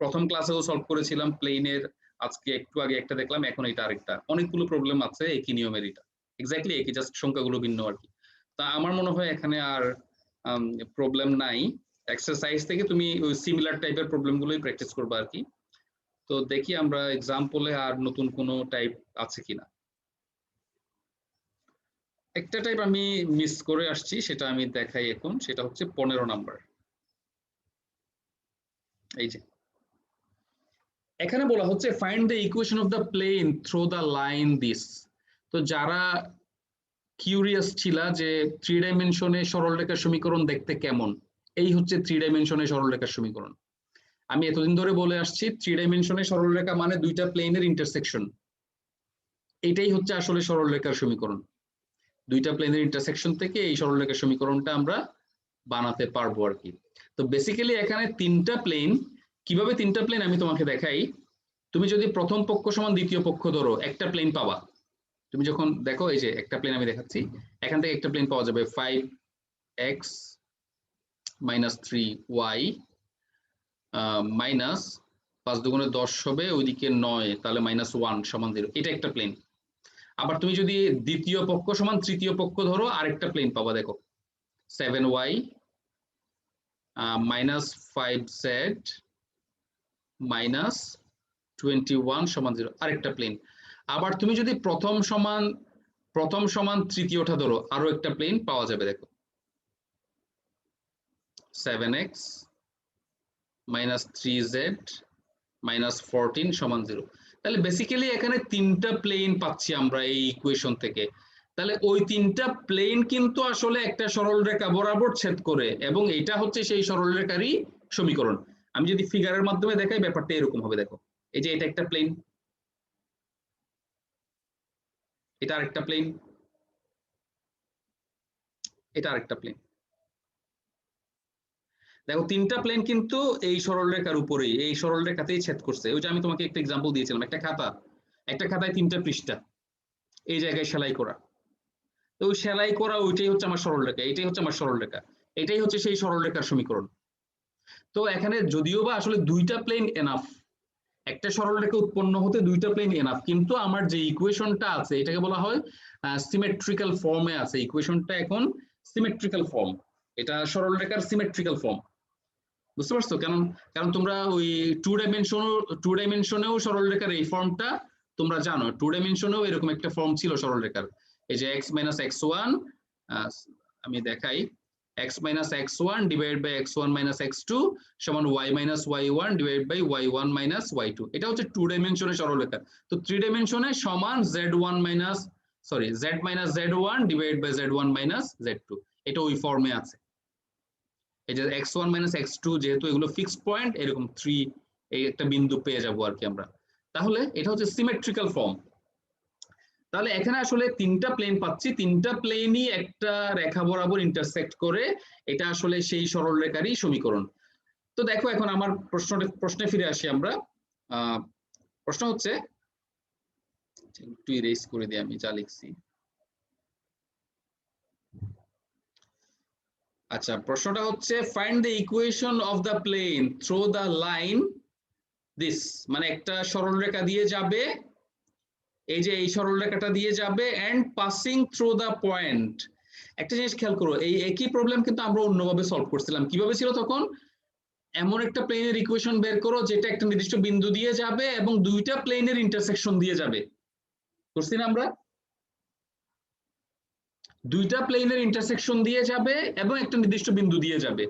প্রথম ক্লাসেও সলভ করেছিলাম প্লেনের, আজকে একটু আগে একটা দেখলাম, এখন এটা আরেকটা, অনেকগুলো প্রবলেম আছে একই নিয়মের, এটা এক্স্যাক্টলি একই, জাস্ট সংখ্যাগুলো ভিন্ন আর কি। তা আমার মনে হয় এখানে আর প্রবলেম নাই, এক্সারসাইজ থেকে তুমি ওই সিমিলার টাইপের প্রবলেমগুলোই প্র্যাকটিস করবে আর কি। তো দেখি আমরা এক্সাম্পলে আর নতুন কোনো টাইপ আছে কিনা। একটা টাইপ আমি মিস করে আসছি, সেটা আমি দেখাই এখন, সেটা হচ্ছে 15 নাম্বার। এই যে এখানে বলা হচ্ছে find the equation of the plane through the line this. তো যারা কিউরিয়াস ছিলা যে 3 ডাইমেনশনে সরলরেখার সমীকরণ দেখতে কেমন, এই হচ্ছে 3 ডাইমেনশনে সরলরেখার সমীকরণ। আমি এতদিন ধরে বলে আসছি 3 ডাইমেনশনে সরলরেখা মানে দুইটা প্লেনের ইন্টারসেকশন, এটাই হচ্ছে আসলে সরলরেখার সমীকরণ। দুইটা প্লেনের ইন্টারসেকশন থেকে এই সরলরেখার সমীকরণটা আমরা বানাতে পারবো আর কি। তো বেসিক্যালি এখানে তিনটা প্লেন, কিভাবে তিনটা প্লেন আমি তোমাকে দেখাই। তুমি যদি প্রথম পক্ষ সমান দ্বিতীয় পক্ষ ধরো, একটা প্লেন পাবা। তুমি যখন দেখো এই যে একটা প্লেন আমি দেখাচ্ছি, এখান থেকে একটা প্লেন পাওয়া যাবে 5x - 3y মাইনাস 5 দুগুণে 10 হবে, ওইদিকে 9, তাহলে -1 = 0, এটা একটা প্লেন। আবার তুমি যদি দ্বিতীয় পক্ষ সমান তৃতীয় পক্ষ ধরো, আরেকটা প্লেন পাবা, দেখো 7y - 5z - 21 = 0, আরেকটা প্লেন। আবার তুমি যদি প্রথম সমান তৃতীয়টা ধরো, আরো একটা প্লেন পাওয়া যাবে, দেখো 7x - 3z - 14 = 0। তাহলে বেসিক্যালি এখানে তিনটা প্লেন পাচ্ছি আমরা এই ইকুয়েশন থেকে। তাহলে ওই তিনটা প্লেন কিন্তু আসলে একটা সরলরেখা বরাবর ছেদ করে, এবং এটা হচ্ছে সেই সরলরেখারই সমীকরণ। আমি যদি ফিগারের মাধ্যমে দেখাই ব্যাপারটা এরকম হবে, দেখো এই যে এটা একটা প্লেন, এটা আরেকটা প্লেন, এটা আরেকটা প্লেন। দেখো তিনটা প্লেন কিন্তু এই সরলরেখার উপরেই, এই সরলরেখাতেই ছেদ করছে। ওই যে আমি তোমাকে একটা এক্সাম্পল দিয়েছিলাম, একটা খাতায় 3টা পৃষ্ঠা, এই জায়গায় সেলাই করা, তো ওই সেলাই করা ওইটাই হচ্ছে আমার সরলরেখা, এটাই হচ্ছে আমার সরলরেখা, এটাই হচ্ছে সেই সরলরেখার সমীকরণ। তো এখানে যদিও বা আসলে দুইটা প্লেন এনাফ, একটা সরলরেখা উৎপন্ন হতে দুইটা প্লেন এনাফ, কিন্তু আমার যে ইকুয়েশনটা আছে এটাকে বলা হয় সিমেট্রিক্যাল ফর্মে আছে। ইকুয়েশনটা এখন সিমেট্রিক্যাল ফর্ম, এটা সরলরেখার সিমেট্রিক্যাল ফর্ম। বুঝতে পারছো? কারণ তোমরা ওই টু ডাইমেনশনেও সরলরেখার এই ফর্মটা তোমরা জানো, 2 ডাইমেনশনেও এরকম একটা ফর্ম ছিল সরলরেখার। এই যে x - x1, আমি দেখাই, x - x1 divided by x1 - x2 সমান y - y1 divided by y1 - y2, এটা হচ্ছে 2 ডাইমেনশনে সরলরেখা। তো 3 ডাইমেনশনে সমান z1 - z1 divided by z1 - z2, এটা ওই ফর্মে আছে। এই যে x1 - x2 যেহেতু এগুলো ফিক্সড পয়েন্ট, এরকম 3 এই একটা বিন্দু পেয়ে যাবো আর কি আমরা। তাহলে এটা হচ্ছে সিমেট্রিক্যাল ফর্ম, তাহলে এখানে আসলে তিনটা প্লেন পাচ্ছি, তিনটা প্লেনই একটা রেখা বরাবর ইন্টারসেক্ট করে, এটা আসলে সেই সরলরেখারই সমীকরণ। তো দেখো এখন আমার প্রশ্নে ফিরে আসি আমরা। প্রশ্ন হচ্ছে, একটু ইরেজ করে দিই আমি যা লিখছি। আচ্ছা, প্রশ্নটা হচ্ছে find the equation of the plane through the line this, মানে একটা সরলরেখা দিয়ে যাবে, এই যে এই সরলরেখাটা দিয়ে যাবে, and passing through the point. একটা জিনিস খেয়াল করো, এই একই প্রবলেম কিন্তু আমরা অন্যভাবে সলভ করছিলাম। কিভাবে ছিল তখন? এমন একটা প্লেনের ইকুয়েশন বের করো যেটা একটা নির্দিষ্ট বিন্দু দিয়ে যাবে এবং দুইটা প্লেনের ইন্টারসেকশন দিয়ে যাবে, করছি না আমরা? দুইটা প্লেনের ইন্টারসেকশন দিয়ে যাবে এবং একটা নির্দিষ্ট বিন্দু দিয়ে যাবে।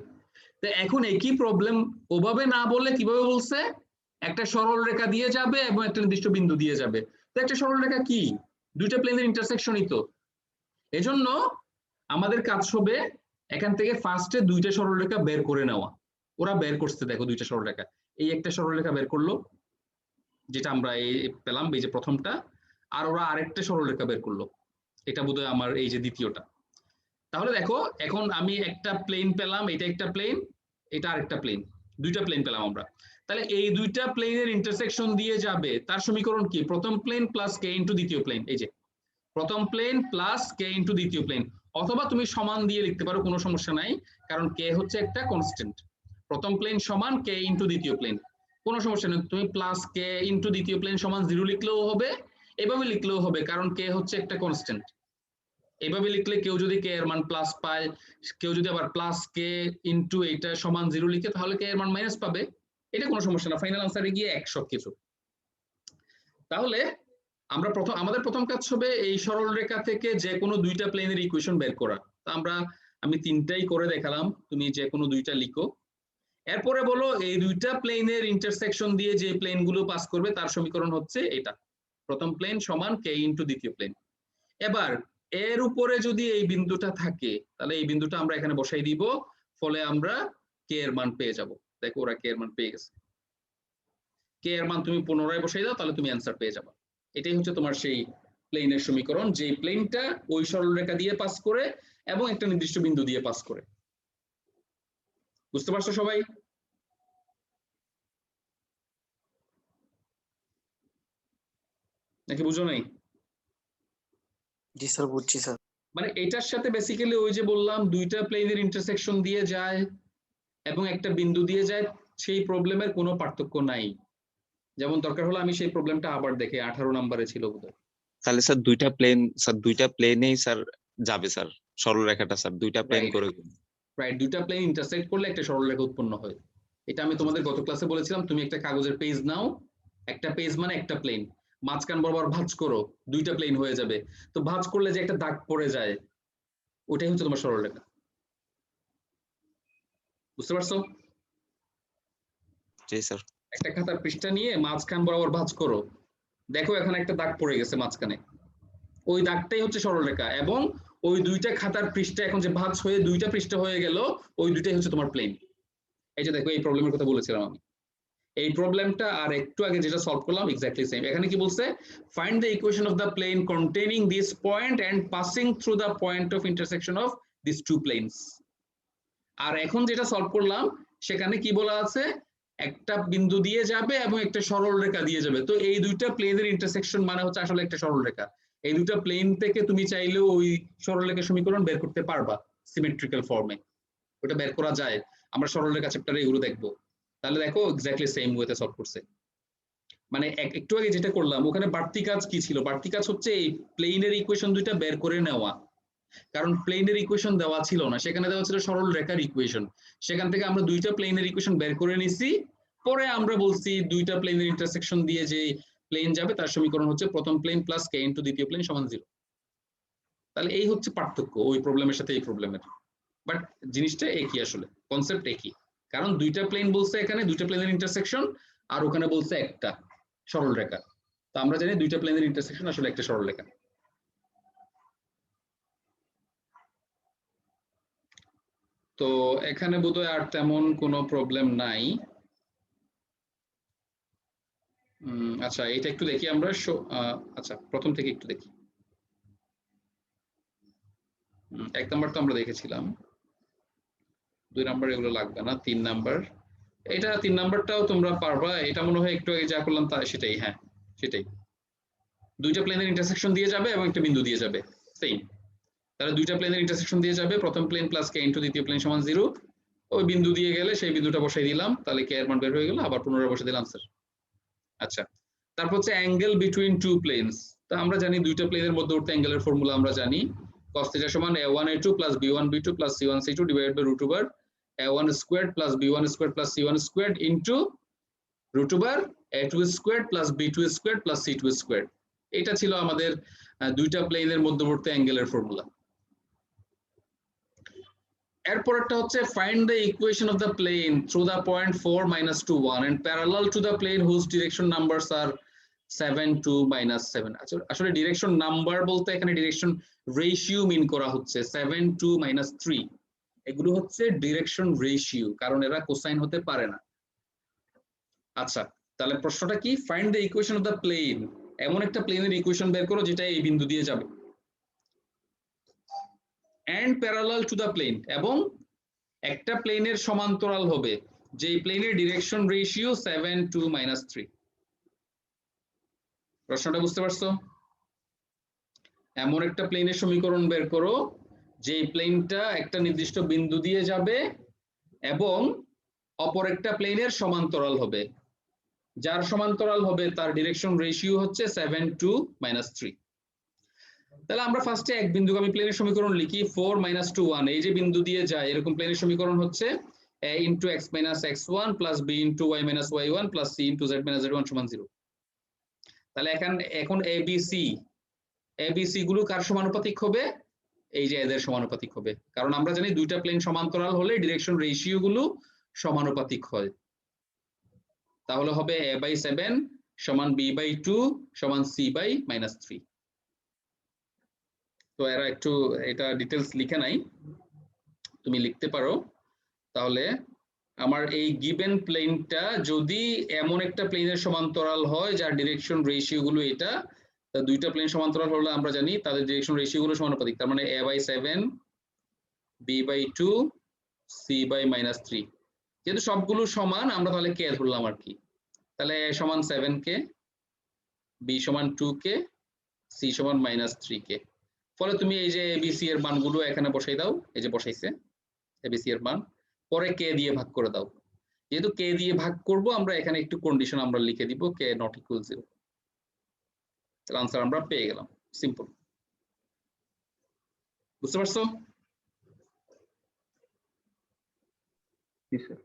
তো এখন একই প্রবলেম ওভাবে না বলে কিভাবে বলছে? একটা সরল রেখা দিয়ে যাবে এবং একটা নির্দিষ্ট বিন্দু দিয়ে যাবে। তো একটা সরল রেখা কি? দুইটা প্লেনের ইন্টারসেকশনই তো। এজন্য আমাদের কাজ হবে এখান থেকে ফার্স্টে দুইটা সরলরেখা বের করে নেওয়া। ওরা বের করতে, দেখো দুইটা সরলরেখা, এই একটা সরলরেখা বের করলো যেটা আমরা এই পেলাম, এই যে প্রথমটা, আর ওরা আরেকটা সরলরেখা বের করলো, এটা বোধহয় আমার এই যে দ্বিতীয়টা। তাহলে দেখো এখন আমি একটা প্লেন পেলাম, এটা একটা প্লেন, এটা আরেকটা প্লেন, দুইটা প্লেন পেলাম আমরা। তাহলে এই দুইটা প্লেনের ইন্টারসেকশন দিয়ে যাবে, তার সমীকরণ কি? প্রথম প্লেন প্লাস কে ইন্টু দ্বিতীয় প্লেন, এই যে প্রথম প্লেন প্লাস কে ইন্টু দ্বিতীয় প্লেন, অথবা তুমি সমান দিয়ে লিখতে পারো, কোনো সমস্যা নাই, কারণ কে হচ্ছে একটা কনস্ট্যান্ট। প্রথম প্লেন সমান কে ইন্টু দ্বিতীয় প্লেন, কোনো সমস্যা নেই। তুমি প্লাস কে ইন্টু দ্বিতীয় প্লেন সমান 0 লিখলেও হবে, এভাবে লিখলেও হবে, কারণ কে হচ্ছে একটা কনস্ট্যান্ট। এভাবে লিখলে কেউ যদি কে এর মান প্লাস পায়, কেউ যদি আবার প্লাস কে ইন্টু এইটা সমান 0 লিখে, তাহলে কে এর মান মাইনাস পাবে, এটা কোনো সমস্যা না, ফাইনাল আনসারে গিয়ে এক সবকিছু। তাহলে আমরা আমাদের প্রথম কাজ হবে এই সরল রেখা থেকে যে কোনো দুইটা প্লেনের ইকুয়েশন বের করা। তা আমি তিনটাই করে দেখালাম, তুমি যে কোনো দুইটা লিখো। এরপরে বলো এই দুইটা প্লেনের ইন্টারসেকশন দিয়ে যে প্লেন গুলো পাস করবে তার সমীকরণ হচ্ছে এটা, প্রথম প্লেন সমান কে ইন্টু দ্বিতীয় প্লেন। এবার এর উপরে যদি এই বিন্দুটা থাকে, তাহলে এই বিন্দুটা আমরা এখানে বসাই দিব, ফলে আমরা কে এর মান পেয়ে যাব। দেখো ওরা কে এর মান পেয়ে গেছে, কে এর মান তুমি পুনরায় বসাই দাও, তাহলে তুমি অ্যান্সার পেয়ে যাবে। এটাই হচ্ছে তোমার সেই প্লেনের সমীকরণ, যে প্লেনটা ওই সরলরেখা দিয়ে পাস করে এবং একটা নির্দিষ্ট বিন্দু দিয়ে পাস করে। বুঝতে পারছো সবাই? নাকি বুঝো নাই? জি স্যার, বুঝছি স্যার। মানে এটার সাথে বেসিক্যালি ওই যে বললাম দুইটা প্লেনের ইন্টারসেকশন দিয়ে যায় এবং একটা বিন্দু দিয়ে যায়, সেই প্রবলেমের কোনো পার্থক্য নাই। যেমন দরকার হলো আমি সেই প্রবলেমটা আবার দেখে 18 নম্বরে ছিল বোধহয়। তাহলে স্যার দুইটা প্লেনেই স্যার যাবে স্যার, সরলরেখাটা স্যার দুইটা প্লেন করে। রাইট, দুইটা প্লেন ইন্টারসেক্ট করলে একটা সরলরেখা উৎপন্ন হয়। এটা আমি তোমাদের গত ক্লাসে বলেছিলাম, তুমি একটা কাগজের পেজ নাও, একটা পেজ মানে একটা প্লেন, মাঝখান বরাবর ভাঁজ করো, দুইটা প্লেন হয়ে যাবে। তো ভাঁজ করলে যে একটা দাগ পড়ে যায়, ওটাই হচ্ছে তোমার সরলরেখা। বুঝতে পারছো? জি স্যার। একটা খাতার পৃষ্ঠা নিয়ে মাঝখান বরাবর ভাঁজ করো, দেখো এখানে একটা দাগ পড়ে গেছে মাঝখানে, ওই দাগটাই হচ্ছে সরলরেখা। এবং ওই দুইটা খাতার পৃষ্ঠা এখন যে ভাঁজ হয়ে দুইটা পৃষ্ঠা হয়ে গেল, ওই দুইটাই হচ্ছে তোমার প্লেন। এই যে দেখো এই প্রবলেমের কথা বলেছিলাম আমি, এই প্রবলেমটা আর একটু আগে যেটা সলভ করলাম এক্স্যাক্টলি সেম। এখানে কি বলছে? Find the equation of the plane containing this point and passing through the point of intersection of this two planes. আর এখন যেটা সলভ করলাম সেখানে কি বলা আছে? একটা বিন্দু দিয়ে যাবে এবং একটা সরল রেখা দিয়ে যাবে। তো এই দুইটা প্লেনের ইন্টারসেকশন মানে হচ্ছে আসলে একটা সরল রেখা। এই দুইটা প্লেন থেকে তুমি চাইলেও ওই সরলরেখার সমীকরণ বের করতে পারবা সিমেট্রিক্যাল ফর্মে, ওটা বের করা যায়। আমরা সরলরেখা চ্যাপ্টারে এগুলো দেখবো। তাহলে দেখো এক্স্যাক্টলি সেম ওয়েতে সলভ করছে। মানে একটু আগে যেটা করলাম ওখানে বাড়তি কাজ কি ছিল? বাড়তি কাজ হচ্ছে এই প্লেনের ইকুয়েশন দুইটা বের করে নেওয়া, কারণ প্লেনের ইকুয়েশন দেওয়া ছিল না, সেখানে দেওয়া ছিল সরল রেখার ইকুয়েশন। সেখান থেকে আমরা দুইটা প্লেনের ইকুয়েশন বের করে নিছি, পরে আমরা বলছি দুইটা প্লেনের ইন্টারসেকশন দিয়ে যে প্লেন যাবে তার সমীকরণ হচ্ছে প্রথম প্লেন প্লাস কে ইন্টু দ্বিতীয় প্লেন সমান 0। তাহলে এই হচ্ছে পার্থক্য ওই প্রবলেমের সাথে এই প্রবলেমের, বাট জিনিসটা একই, আসলে কনসেপ্ট একই। কারণ দুইটা প্লেন বলছে এখানে, দুইটা প্লেনের ইন্টারসেকশন, আর ওখানে বলছে একটা সরল রেখা। তো আমরা জানি দুইটা প্লেনের ইন্টারসেকশন আসলে একটা সরল রেখা। তো এখানে বোধহয় আর তেমন কোনো প্রবলেম নাই। আচ্ছা এটা একটু দেখি আমরা, আচ্ছা প্রথম থেকে একটু দেখি। 1 নাম্বার তো আমরা দেখেছিলাম, 2 নাম্বার এগুলো লাগবে না, 3 নাম্বার, এটা 3 নাম্বারটাও তোমরা পারবা, এটা মনে হয় একটু আগে যা করলাম তা সেটাই, হ্যাঁ সেটাই, দুইটা প্লেনের ইন্টারসেকশন দিয়ে যাবে এবং একটা বিন্দু দিয়ে যাবে, সেম। তাহলে দুইটা প্লেনের ইন্টারসেকশন দিয়ে যাবে, প্রথম প্লেন প্লাস কে ইনটু দ্বিতীয় প্লেন সমান 0, ওই বিন্দু দিয়ে গেলে সেই বিন্দুটা বসাই দিলাম, তাহলে কে এর মান বের হয়ে গেল, আবার পুনরায় বসে দিলাম আনসার। আচ্ছা, তারপর হচ্ছে অ্যাঙ্গেল বিটুইন টু প্লেনস। তো আমরা জানি দুইটা প্লেনের মধ্যবর্তী অ্যাঙ্গেলের ফর্মুলা আমরা জানি, cos θ সমান a1 a2 plus b1 b2 plus c1 c2 divided by root over a1 squared plus b1 squared plus c1 squared into root over a2 squared plus b2 squared plus c2 squared। এটা ছিল আমাদের দুইটা প্লেনের মধ্যবর্তী অ্যাঙ্গেলের formula. এরপরটা হচ্ছে find the equation of the plane through the point 4 minus 2 1 and parallel to the plane whose direction numbers are 7 2 minus 7। আসলে direction number বলতে এখানে ডিরেকশন রেশিও মিন করা হচ্ছে, 7 2 minus 3 এগুলো হচ্ছে ডিরেকশন রেশিও, কারণ এরা কোসাইন হতে পারে না। আচ্ছা, তাহলে প্রশ্নটা কি, find the equation of the plane, এমন একটা প্লেনের ইকুয়েশন বের করো যেটা এই বিন্দু দিয়ে যাবে, and parallel to the plane, এবং একটা প্লেনের সমান্তরাল হবে, যে প্লেনের ডিরেকশন রেশিও 7 2 minus 3। প্রশ্নটা বুঝতে পারছো? এমন একটা প্লেনের সমীকরণ বের করো যে প্লেনটা একটা নির্দিষ্ট বিন্দু দিয়ে যাবে এবং অপর একটা প্লেনের সমান্তরাল হবে, যার সমান্তরাল হবে তার ডিরেকশন রেশিও হচ্ছে 7 2 minus 3। তাহলে আমরা ফার্স্টে এক বিন্দুগামী প্লেনের সমীকরণ লিখি, 4 minus 2 1, এই যে বিন্দু দিয়ে যায় এরকম প্লেনের সমীকরণ হচ্ছে a into x minus x1 plus b into y minus y1 plus c into z minus z1 সমান 0। তাহলে এখন abc গুলো কার সমানুপাতিক হবে, এই যে এদের সমানুপাতিক হবে, কারণ আমরা জানি দুইটা প্লেন সমান্তরাল হলে ডিরেকশন রেশিও গুলো সমানুপাতিক হয়। তাহলে হবে a/7 সমান b/2 সমান c/-3। তো এরা একটু এটা ডিটেইলস লিখে নাই, তুমি লিখতে পারো। তাহলে আমার এই গিভেন প্লেনটা যদি এমন একটা প্লেনের সমান্তরাল হয় যার ডিরেকশন রেশিও গুলো এটা, তা দুইটা প্লেন সমান্তরাল হলে আমরা জানি তাদের ডিরেকশন রেশিও গুলো সমানুপাতিক, তার মানে a/7 b/2 c/-3। যেহেতু সবগুলো সমান আমরা তাহলে কে ধরলাম আর কি, তাহলে a সমান 7k, b সমান 2k, c সমান -3k। ফলে তুমি এই যে abc এর মানগুলো এখানে বসাই দাও, এই যে বসাইছে abc এর মান, পরে কে দিয়ে ভাগ করে দাও। যেহেতু কে দিয়ে ভাগ করব আমরা এখানে একটু কন্ডিশন আমরা লিখে দিব, কে নট ইকুয়াল 0। তাহলে আনসার আমরা পেয়ে গেলাম, সিম্পল। বুঝতে পারছো? জি স্যার।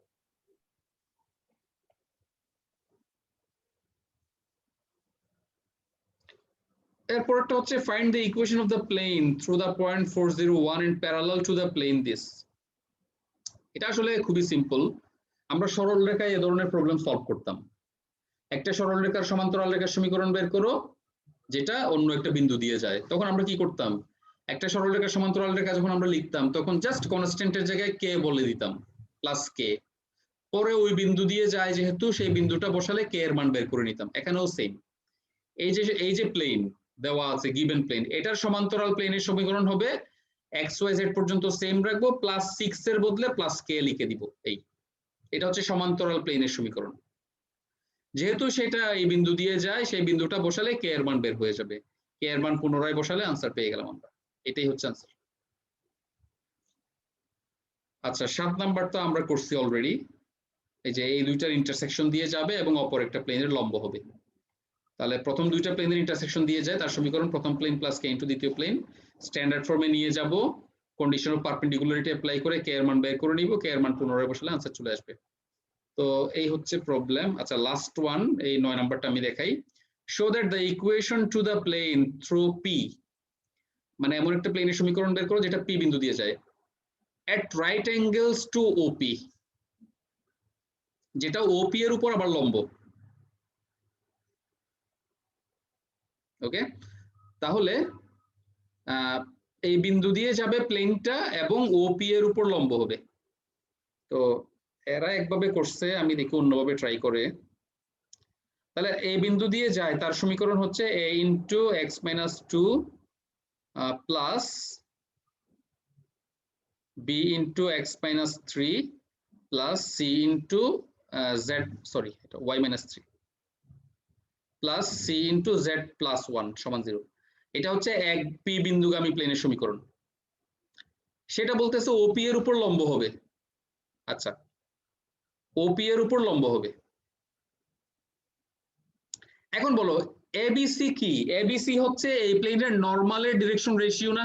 এরপরটা হচ্ছে find the equation of the plane through the point 4 0 1 and parallel to the plane this। এটা আসলে খুবই সিম্পল, আমরা সরল রেখায় এই ধরনের প্রবলেম সলভ করতাম। একটা সরল রেখার সমান্তরাল রেখার সমীকরণ বের করো যেটা অন্য একটা বিন্দু দিয়ে যায়, তখন আমরা কি করতাম, একটা সরল রেখার সমান্তরাল রেখা যখন আমরা লিখতাম তখন জাস্ট কনস্ট্যান্টের জায়গায় কে বলে দিতাম, প্লাস কে, পরে ওই বিন্দু দিয়ে যায় যেহেতু সেই বিন্দুটা বসালে কে এর মান বের করে নিতাম। এখানেও সেম, এই যে প্লেন দেওয়া আছে গিভেন প্লেন, এটার সমান্তরাল প্লেনের সমীকরণ হবে xy z পর্যন্ত সেম রাখবো, প্লাস 6 এর বদলে প্লাস কে লিখে দিব। এটা হচ্ছে সমান্তরাল প্লেনের সমীকরণ। যেহেতু সেটা এই বিন্দু দিয়ে যায় সেই বিন্দুটা বসালে কে এর মান বের হয়ে যাবে, কে এর মান পুনরায় বসালে আনসার পেয়ে গেলাম আমরা, এটাই হচ্ছে আনসার। আচ্ছা, 7 নাম্বারটা আমরা করছি অলরেডি, এই যে এই দুইটার ইন্টারসেকশন দিয়ে যাবে এবং অপর একটা প্লেনের লম্ব হবে। তাহলে প্রথম দুইটা প্লেনের ইন্টারসেকশন দিয়ে যায়, তার সমীকরণ প্রথম প্লেন প্লাস কে ইনটু দ্বিতীয় প্লেন, স্ট্যান্ডার্ড ফর্মে নিয়ে যাব, কন্ডিশন অফ পারপেন্ডিকুলারিটি অ্যাপ্লাই করে কে এর মান বের করে নিব, কে এর মান পুনরায় বসালে আনসার চলে আসবে। তো এই হচ্ছে প্রবলেম। আচ্ছা, লাস্ট ওয়ান, এই 9 নাম্বারটা আমি দেখাই। Show that the equation to the plane through P, মানে এমন একটা প্লেনের সমীকরণ বের করো যেটা পি বিন্দু দিয়ে যায়, at right angles to OP, যেটা OP এর উপর আবার লম্ব। ওকে, তাহলে এই বিন্দু দিয়ে যাবে প্লেনটা এবং OP এর উপর লম্ব হবে। তো এরা একভাবে করছে, আমি দেখি অন্যভাবে ট্রাই করে। তাহলে এই বিন্দু দিয়ে যায়, তার সমীকরণ হচ্ছে a into x minus 2 plus b into x minus 3 plus c into z, sorry, y minus 3 plus c into z plus 1 সমান 0। এটা হচ্ছে এক পি বিন্দুগামী প্লেনের সমীকরণ। সেটা বলতেছে ওপি এর উপর লম্ব হবে। আচ্ছা, ওপি এর উপর লম্ব হবে। এখন বলো এবিসি কি? এবিসি হচ্ছে এই প্লেনের নরমালের ডিরেকশন রেশিও না?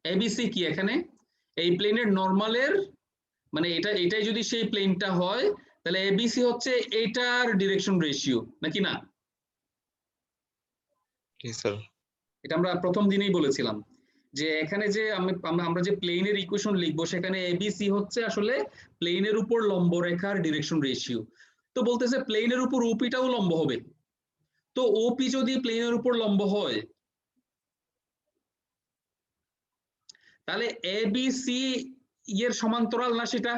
এবিসি কি এখানে? এই প্লেনের নরমালের, মানে এটাই যদি সেই প্লেনটা হয় তাহলে এবিসি হচ্ছে এটার ডিরেকশন রেশিও, নাকি না? জি স্যার। এটা আমরা প্রথম দিনেই বলেছিলাম যে এখানে যে আমরা যে প্লেনের ইকুয়েশন লিখবো সেখানে এবিসি হচ্ছে আসলে প্লেনের উপর লম্ব রেখার ডিরেকশন রেশিও। তো বলতেছে প্লেনের উপর ওপিটাও লম্ব হবে। তো ওপি যদি প্লেনের উপর লম্ব হয় তাহলে এবিসি এর সমান্তরাল না সেটা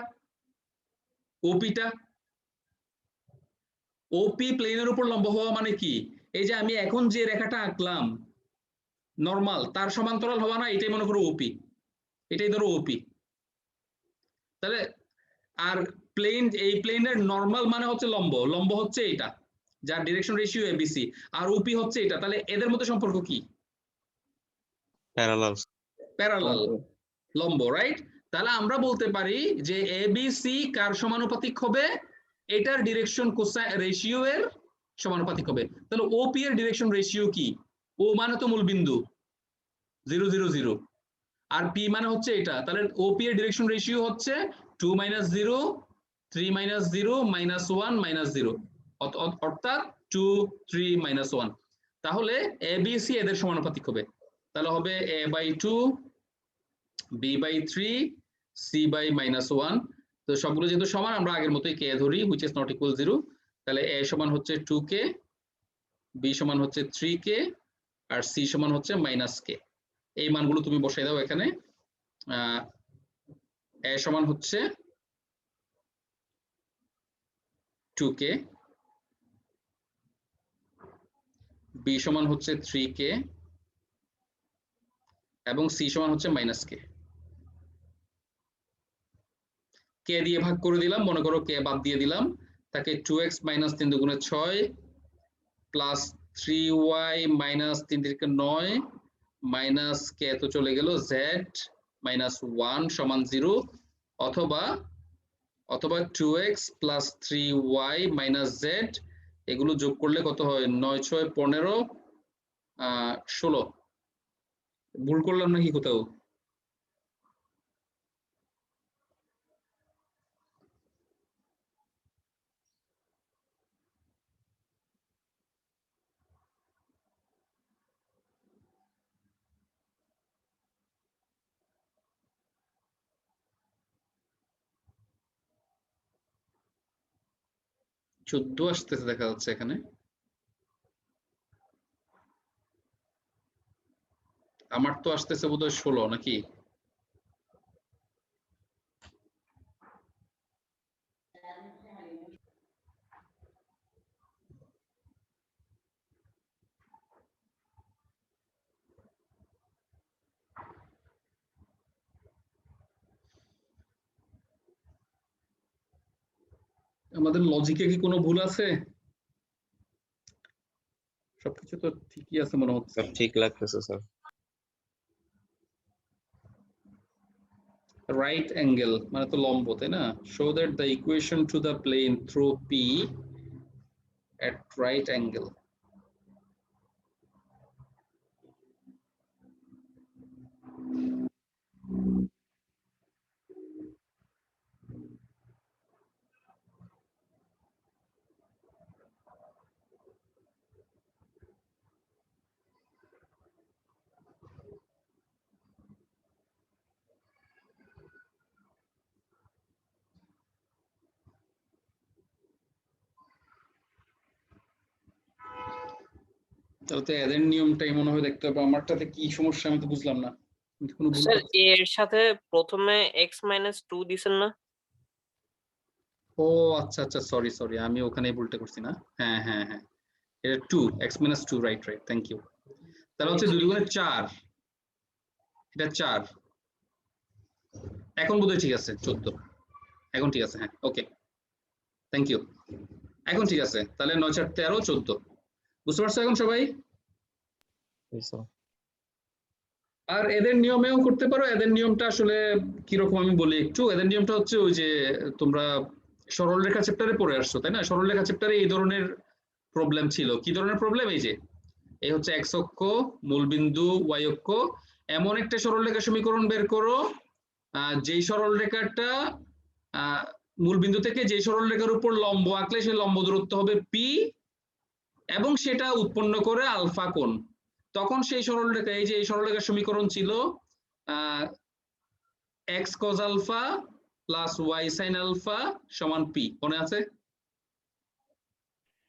ওপিটা? ওপি প্লেনের উপর লম্ব হওয়া মানে কি? এই যে আমি এখন যে রেখাটা আঁকলাম নরমাল, তার সমান্তরাল হওয়া না? এটাই মনে করো ওপি, এটাই ধরো ওপি। তাহলে আর প্লেন, এই প্লেনের নরমাল মানে হচ্ছে লম্ব, লম্ব হচ্ছে এটা যার ডিরেকশন রেশিও এবিসি, আর ওপি হচ্ছে এটা। তাহলে এদের মধ্যে সম্পর্ক কি? প্যারালাল। প্যারালাল, লম্ব, রাইট? তাহলে আমরা বলতে পারি যে এবিসি কার সমানুপাতিক হবে? এটার ডিরেকশন কোসাইন রেশিও এর সমানুপাতিক হবে। তাহলে ওপি এর ডিরেকশন রেশিও কি? ও মানে তো মূল বিন্দু 0 0 0, আর পি মানে হচ্ছে এটা। তাহলে ওপি এর ডিরেকশন রেশিও হচ্ছে 2 - 0 3 - 0 -1 -0, অর্থাৎ 2 3 -1। তাহলে এবিসি এদের সমানুপাতিক হবে। তাহলে হবে a/2 b/3 c/-1। তো সবগুলো যেহেতু সমান আমরা আগের মতোই কে ধরি, which is not equal 0। তাহলে a সমান হচ্ছে 2k, b সমান হচ্ছে 3k, আর c সমান হচ্ছে -k। এই মানগুলো তুমি বসাই দাও এখানে। a সমান হচ্ছে 2k, b সমান হচ্ছে 3k, এবং c সমান হচ্ছে -k। কে দিয়ে ভাগ করে দিলাম, মনে করো কে বাদ দিয়ে দিলাম, তাকে 2x - 3 দুগুণে 6 প্লাস 3y - 3 থেকে 9 মাইনাস কে তো চলে গেল, z -1 সমান 0, অথবা 2x + 3y - z, এগুলো যোগ করলে কত হয়? 9 6 15 16। ভুল করলাম নাকি কোথাও? চোদ্দ আসতেছে দেখা যাচ্ছে এখানে। আমার তো আসতেছে বোধহয় 16 নাকি? আমাদের লজিকে কি কোনো ভুল আছে? সবকিছু তো ঠিকই আছে মনে হচ্ছে। সব ঠিক লাগতেছে স্যার। রাইট অ্যাঙ্গেল মানে তো লম্ব, তাই না? Show that the equation to the plane through P at right angle. তাহলে তো এদের নিয়মটাই মনে হয় দেখতে হবে। আমারটাতে কি সমস্যা আমি তো বুঝলাম না। কোনো ভুল স্যার করছি? এর সাথে প্রথমে x - 2 দিছেন না? ও আচ্ছা আচ্ছা, সরি সরি, আমি ওখানেই ভুলটা করছি না। হ্যাঁ হ্যাঁ হ্যাঁ, এটা 2 x - 2, right right, thank you. তাহলে হচ্ছে 2 × 4, এটা 4, এখন বোধহয় ঠিক আছে 14, এখন ঠিক আছে, হ্যাঁ ওকে থ্যাংক ইউ, এখন ঠিক আছে। তাহলে 9 4 13 14 বুঝতে পারছো এখন সবাই? জি স্যার। আর এদের নিয়মেও করতে পারো। এদের নিয়মটা আসলে কিরকম আমি বলি একটু। এদের নিয়মটা হচ্ছে ওই যে তোমরা সরলরেখা চ্যাপ্টারে পড়ে আসছো তাই না? সরলরেখা চ্যাপ্টারে এই ধরনের প্রবলেম ছিল। কি ধরনের প্রবলেম? এই যে এই হচ্ছে এক্স অক্ষ, মূলবিন্দু ওয়াই অক্ষ, এমন একটা সরলরেখা সমীকরণ বের করো যেই সরলরেখাটা মূলবিন্দু থেকে যেই সরলরেখার উপর লম্ব আঁকলে সেই লম্ব দূরত্ব হবে পি এবং সেটা উৎপন্ন করে আলফা কোণ। তখন সেই সরলরেখা, এই যে এই সরলরেখার সমীকরণ ছিল x cos alpha plus y sine alpha সমান পি, মনে আছে?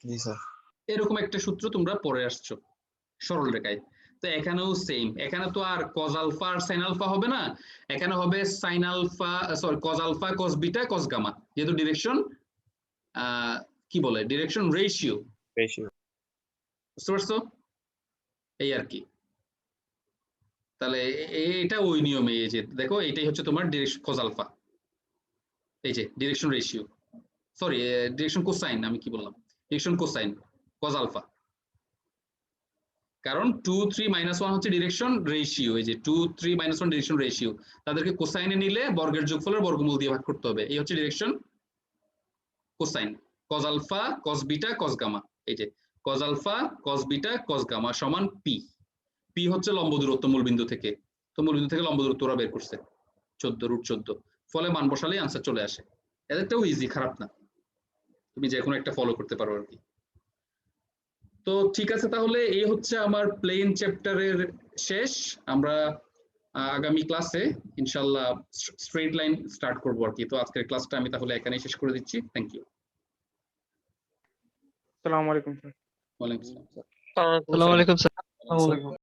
জি স্যার। এরকম একটা সূত্র তোমরা পড়ে আসছো সরলরেখায়। তো এখানেও সেম, এখানে তো আর কজ আলফা আর সাইন আলফা হবে না, এখানে হবে sine alpha sorry cos alpha cos beta cos gamma, যেহেতু ডিরেকশন কি বলে ডিরেকশন রেশিও, বুঝতে পারছো? এই আর কি। তাহলে এটা ওই নিয়মে, এই যে দেখো এটাই হচ্ছে তোমার ডিরেকশন কজ আলফা, এই যে direction ratio, sorry direction cosine, আমি কি বললাম, ডিরেকশন কোসাইন কজ আলফা। কারণ 2 3 -1 হচ্ছে ডিরেকশন রেশিও, এই যে 2 3 -1 ডিরেকশন রেশিও, তাদেরকে কোসাইনে নিলে বর্গের যোগফলের বর্গমূল দিয়ে ভাগ করতে হবে। এই হচ্ছে direction cosine, cos alpha cos beta cos gamma, এই যে cos alpha cos beta cos gamma সমান পি। পি হচ্ছে লম্ব দূরত্ব মূলবিন্দু থেকে, তো মূলবিন্দু থেকে লম্ব দূরত্ব ওরা বের করছে 14√14, ফলে মান বসালেই আনসার চলে আসে। এদেরটাও ইজি, খারাপ না, তুমি যে কোনো একটা ফলো করতে পারো আর কি। তো ঠিক আছে, তাহলে এই হচ্ছে আমার প্লেন চ্যাপ্টারের শেষ। আমরা আগামী ক্লাসে ইনশাআল্লাহ স্ট্রেট লাইন স্টার্ট করবো আর কি। তো আজকের ক্লাসটা আমি তাহলে এখানেই শেষ করে দিচ্ছি। Thank you. আসসালামু আলাইকুম স্যার। ওয়ালাইকুম আসসালাম। আসসালামু আসসালামু আলাইকুম স্যার। আসসালামু আলাইকুম।